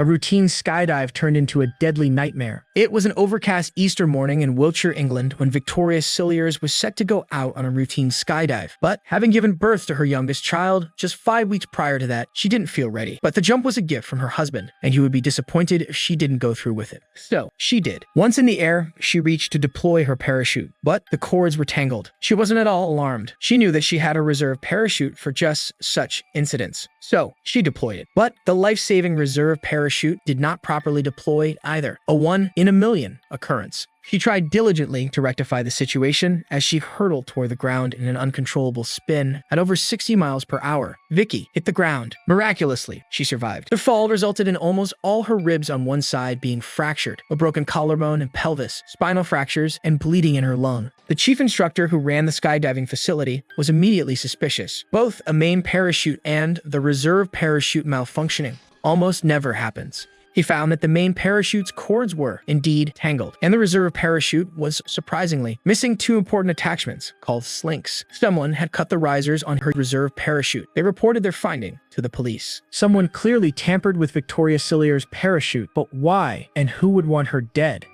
A routine skydive turned into a deadly nightmare. It was an overcast Easter morning in Wiltshire, England, when Victoria Cilliers was set to go out on a routine skydive. But having given birth to her youngest child just 5 weeks prior to that, she didn't feel ready. But the jump was a gift from her husband, and he would be disappointed if she didn't go through with it. So, she did. Once in the air, she reached to deploy her parachute, but the cords were tangled. She wasn't at all alarmed. She knew that she had a reserve parachute for just such incidents. So, she deployed it. But the life-saving reserve parachute did not properly deploy either. A 1 in a million occurrence. She tried diligently to rectify the situation as she hurtled toward the ground in an uncontrollable spin at over 60 miles per hour. Vicky hit the ground. Miraculously, she survived. The fall resulted in almost all her ribs on one side being fractured, a broken collarbone and pelvis, spinal fractures, and bleeding in her lung. The chief instructor who ran the skydiving facility was immediately suspicious. Both a main parachute and the reserve parachute malfunctioning almost never happens. He found that the main parachute's cords were, indeed, tangled, and the reserve parachute was, surprisingly, missing 2 important attachments, called slinks. Someone had cut the risers on her reserve parachute. They reported their finding to the police. Someone clearly tampered with Victoria Cilliers' parachute, but why, and who would want her dead?